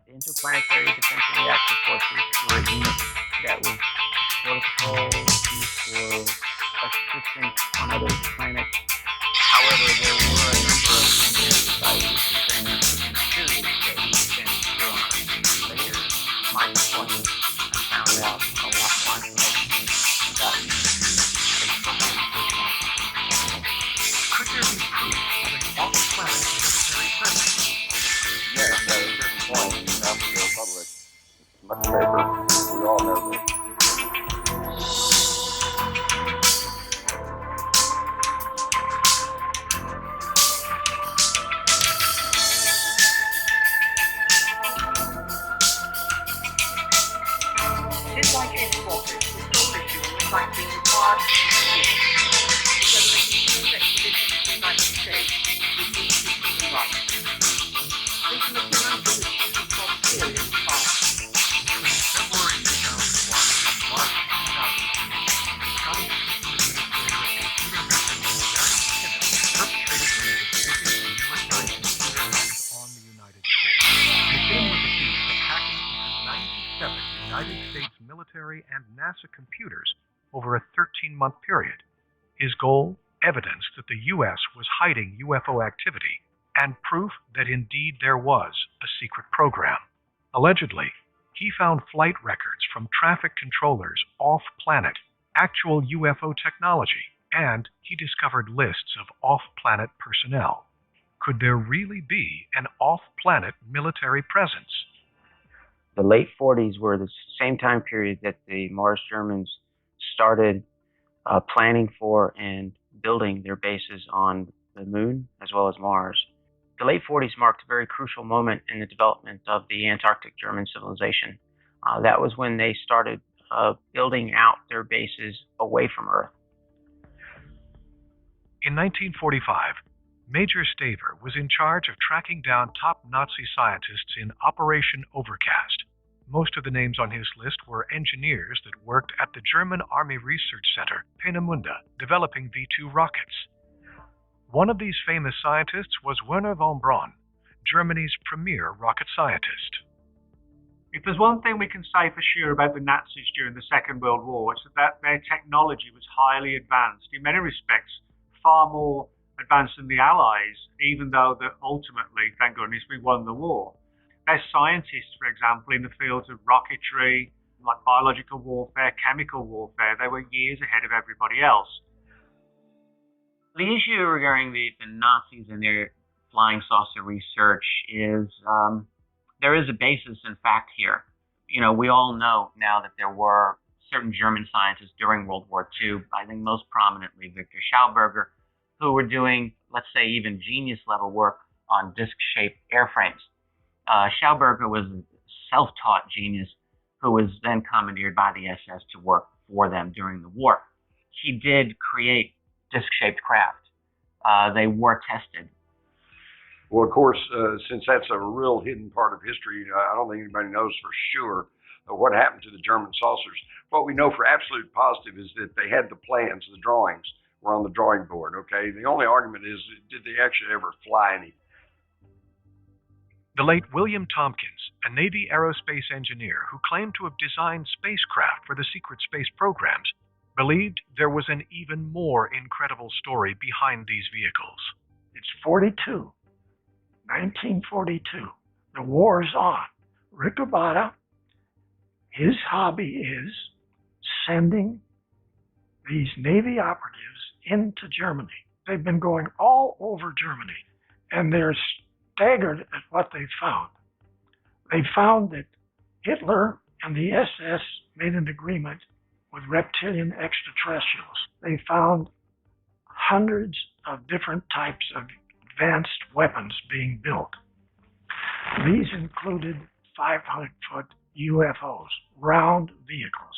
the interplanetary defense and reaction forces were a unit that was protocol used for assistance on other planets. However, there were a number of things societies experienced and theories that we sent here on Earth. Later, my employment, I found out a lot more information about the space program personnel. Could there be proof of an off-planet military presence? Yes, at a certain point, after the Republic, it's much safer. We all know this. Midnight headquarters, the sole issue on the site being required to investigate is whether a confirmed expedition to the United States would be human rights. Recent appearances of human from serious fire. In February 2001 and March 2002, Scottish Administrator and Interdimensional Encounters perpetrated one of the biggest military computer attacks on the United States. McCain was accused of hacking into 97 United States military and NASA computers over a 13-month period. His goal? Evidence that the U.S. was hiding UFO activity and proof that indeed there was a secret program. Allegedly, he found flight records from traffic controllers off-planet, actual UFO technology, and he discovered lists of off-planet personnel. Could there really be an off-planet military presence? The late 40s were the same time period that the Mars Germans started planning for and building their bases on the Moon as well as Mars. The late 40s marked a very crucial moment in the development of the Antarctic German civilization. That was when they started building out their bases away from Earth. In 1945, Major Staver was in charge of tracking down top Nazi scientists in Operation Overcast. Most of the names on his list were engineers that worked at the German Army Research Center, Peenemünde, developing V-2 rockets. One of these famous scientists was Wernher von Braun, Germany's premier rocket scientist. If there's one thing we can say for sure about the Nazis during the Second World War, it's that their technology was highly advanced, in many respects far more advanced than the Allies, even though that ultimately, thank goodness, we won the war. Their scientists, for example, in the fields of rocketry, like biological warfare, chemical warfare, they were years ahead of everybody else. The issue regarding the Nazis and their flying saucer research is there is a basis in fact here. You know, we all know now that there were certain German scientists during World War II, I think most prominently Victor Schauberger, who were doing, let's say, even genius-level work on disc-shaped airframes. Schauberger was a self-taught genius who was then commandeered by the SS to work for them during the war. He did create disc-shaped craft. They were tested. Well, of course, since that's a real hidden part of history, I don't think anybody knows for sure what happened to the German saucers. What we know for absolute positive is that they had the plans, the drawings were on the drawing board, okay? The only argument is, did they actually ever fly any? The late William Tompkins, a Navy aerospace engineer who claimed to have designed spacecraft for the secret space programs, believed there was an even more incredible story behind these vehicles. It's 1942. The war's on. Rick Abada, his hobby is sending these Navy operatives into Germany. They've been going all over Germany, and they're staggered at what they found. They found that Hitler and the SS made an agreement with reptilian extraterrestrials. They found hundreds of different types of advanced weapons being built. These included 500-foot UFOs, round vehicles.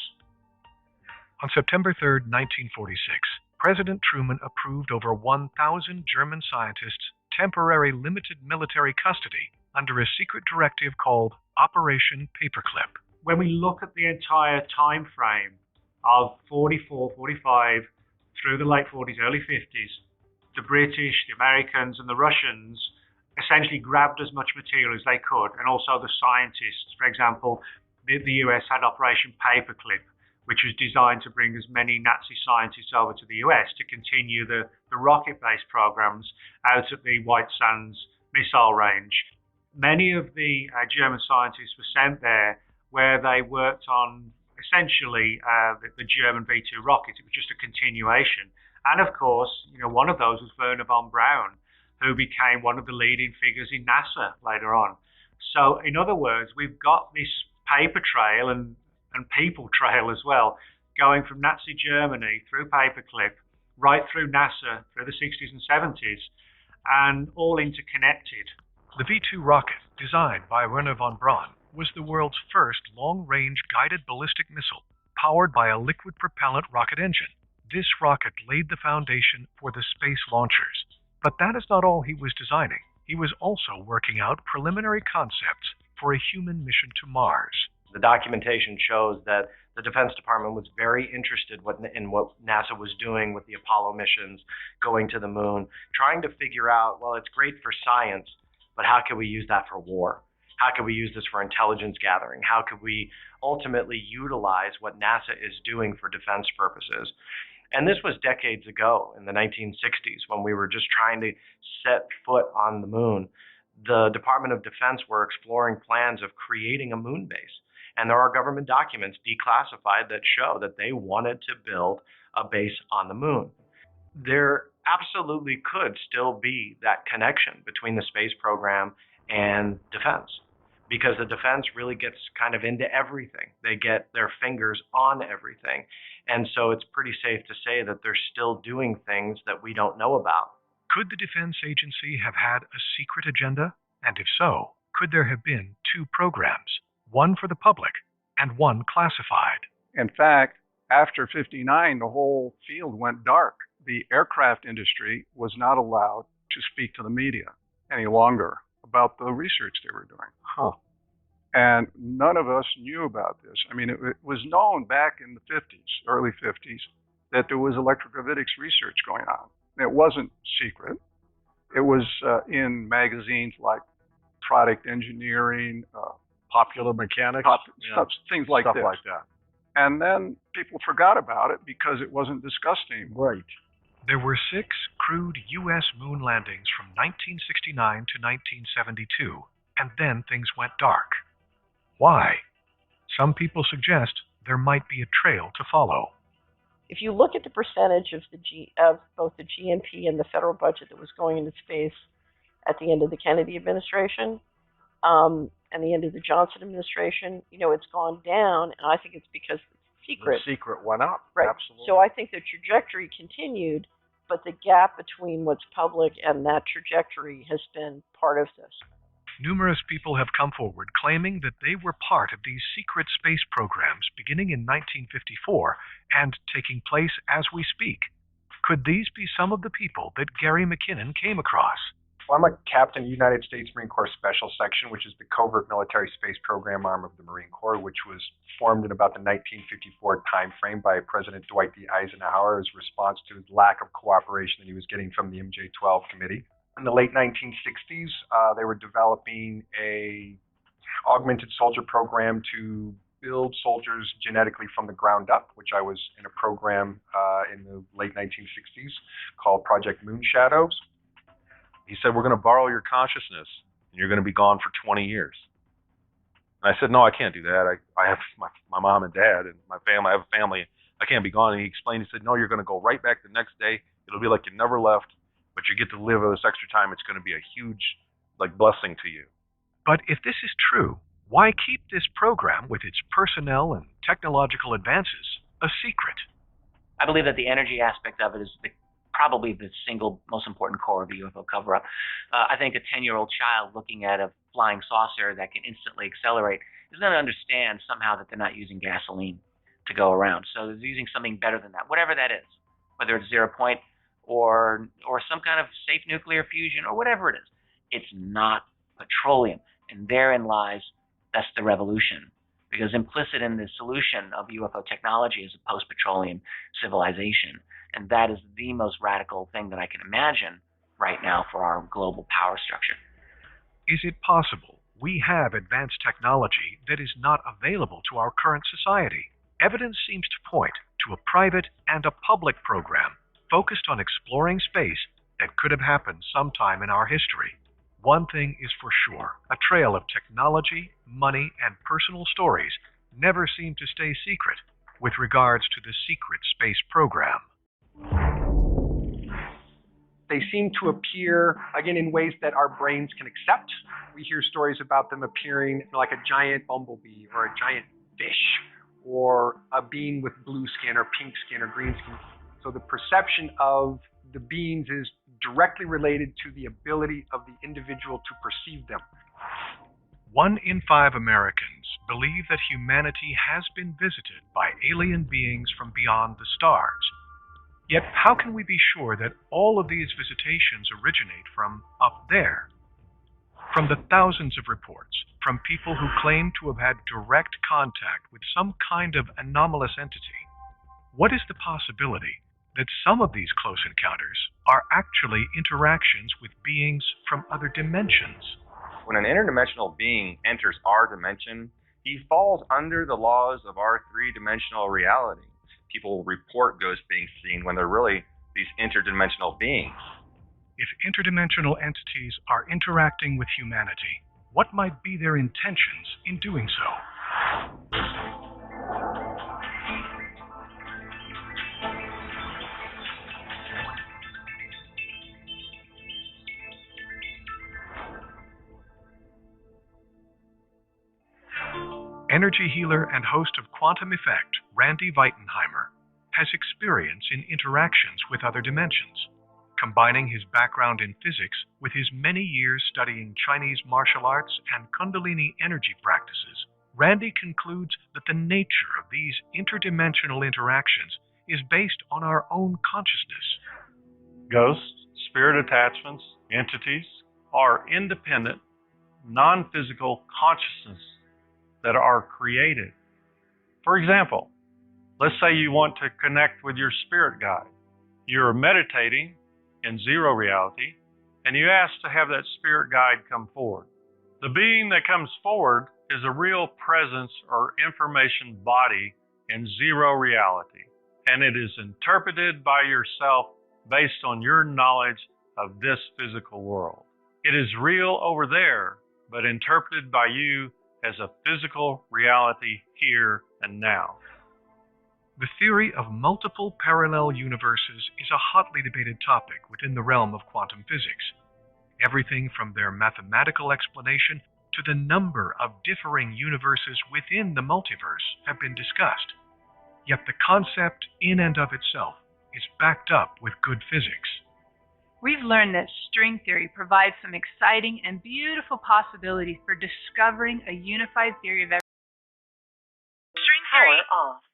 On September 3, 1946, President Truman approved over 1,000 German scientists temporary limited military custody under a secret directive called Operation Paperclip. When we look at the entire time frame of 44, 45, through the late 40s, early 50s, the British, the Americans, and the Russians essentially grabbed as much material as they could, and also the scientists. For example, the US had Operation Paperclip, which was designed to bring as many Nazi scientists over to the US to continue the rocket-based programs out at the White Sands missile range. Many of the German scientists were sent there where they worked on essentially the German V-2 rocket. It was just a continuation. And of course, one of those was Wernher von Braun, who became one of the leading figures in NASA later on. So in other words, we've got this paper trail and people trail as well, going from Nazi Germany through Paperclip, right through NASA, through the 60s and 70s, and all interconnected. The V-2 rocket, designed by Wernher von Braun, was the world's first long-range guided ballistic missile, powered by a liquid propellant rocket engine. This rocket laid the foundation for the space launchers. But that is not all he was designing. He was also working out preliminary concepts for a human mission to Mars. The documentation shows that the Defense Department was very interested in what NASA was doing with the Apollo missions, going to the moon, trying to figure out, well, it's great for science, but how can we use that for war? How can we use this for intelligence gathering? How could we ultimately utilize what NASA is doing for defense purposes? And this was decades ago in the 1960s when we were just trying to set foot on the moon. The Department of Defense were exploring plans of creating a moon base. And there are government documents declassified that show that they wanted to build a base on the moon. There absolutely could still be that connection between the space program and defense, because the defense really gets kind of into everything. They get their fingers on everything. And so it's pretty safe to say that they're still doing things that we don't know about. Could the defense agency have had a secret agenda? And if so, could there have been two programs, one for the public and one classified? In fact, after '59, the whole field went dark. The aircraft industry was not allowed to speak to the media any longer about the research they were doing. And none of us knew about this. I mean, it was known back in the 50s, early 50s, that there was electrogravitics research going on. It wasn't secret. It was in magazines like Product Engineering, Popular Mechanics, things like stuff this. like that. And then people forgot about it because it wasn't discussed anymore. Right. There were 6 crewed U.S. moon landings from 1969 to 1972, and then things went dark. Why? Some people suggest there might be a trail to follow. If you look at the percentage of both the GNP and the federal budget that was going into space at the end of the Kennedy administration and the end of the Johnson administration, it's gone down, and I think it's because it's secret. The secret went up. Right. Absolutely. So I think the trajectory continued, but the gap between what's public and that trajectory has been part of this. Numerous people have come forward claiming that they were part of these secret space programs beginning in 1954 and taking place as we speak. Could these be some of the people that Gary McKinnon came across? Well, I'm a captain, United States Marine Corps Special Section, which is the covert military space program arm of the Marine Corps, which was formed in about the 1954 timeframe by President Dwight D. Eisenhower as response to his lack of cooperation that he was getting from the MJ-12 committee. In the late 1960s, they were developing a augmented soldier program to build soldiers genetically from the ground up, which I was in a program in the late 1960s called Project Moonshadows. He said, we're going to borrow your consciousness, and you're going to be gone for 20 years. And I said, no, I can't do that. I have my mom and dad and my family. I have a family. I can't be gone. And he explained, he said, no, you're going to go right back the next day. It'll be like you never left, but you get to live this extra time. It's going to be a huge blessing to you. But if this is true, why keep this program with its personnel and technological advances a secret? I believe that the energy aspect of it is probably the single most important core of the UFO cover-up. I think a 10-year-old child looking at a flying saucer that can instantly accelerate is going to understand somehow that they're not using gasoline to go around. So they're using something better than that, whatever that is, whether it's 0 point or some kind of safe nuclear fusion or whatever it is. It's not petroleum, and therein lies, that's the revolution. Because implicit in the solution of UFO technology is a post-petroleum civilization. And that is the most radical thing that I can imagine right now for our global power structure. Is it possible we have advanced technology that is not available to our current society? Evidence seems to point to a private and a public program focused on exploring space that could have happened sometime in our history. One thing is for sure, a trail of technology, money, and personal stories never seem to stay secret with regards to the secret space program. They seem to appear, again, in ways that our brains can accept. We hear stories about them appearing like a giant bumblebee or a giant fish or a being with blue skin or pink skin or green skin. So the perception of the beings is directly related to the ability of the individual to perceive them. 1 in 5 Americans believe that humanity has been visited by alien beings from beyond the stars. Yet how can we be sure that all of these visitations originate from up there? From the thousands of reports from people who claim to have had direct contact with some kind of anomalous entity, what is the possibility that some of these close encounters are actually interactions with beings from other dimensions? When an interdimensional being enters our dimension, he falls under the laws of our three-dimensional reality. People report ghosts being seen when they're really these interdimensional beings. If interdimensional entities are interacting with humanity, what might be their intentions in doing so? Energy healer and host of Quantum Effect, Randy Weitenheimer, has experience in interactions with other dimensions. Combining his background in physics with his many years studying Chinese martial arts and Kundalini energy practices, Randy concludes that the nature of these interdimensional interactions is based on our own consciousness. Ghosts, spirit attachments, entities are independent, non-physical consciousness that are created. For example, let's say you want to connect with your spirit guide. You're meditating in zero reality, and you ask to have that spirit guide come forward. The being that comes forward is a real presence or information body in zero reality, and it is interpreted by yourself based on your knowledge of this physical world. It is real over there, but interpreted by you as a physical reality here and now. The theory of multiple parallel universes is a hotly debated topic within the realm of quantum physics. Everything from their mathematical explanation to the number of differing universes within the multiverse have been discussed. Yet the concept in and of itself is backed up with good physics. We've learned that string theory provides some exciting and beautiful possibilities for discovering a unified theory of everything. String theory Power off.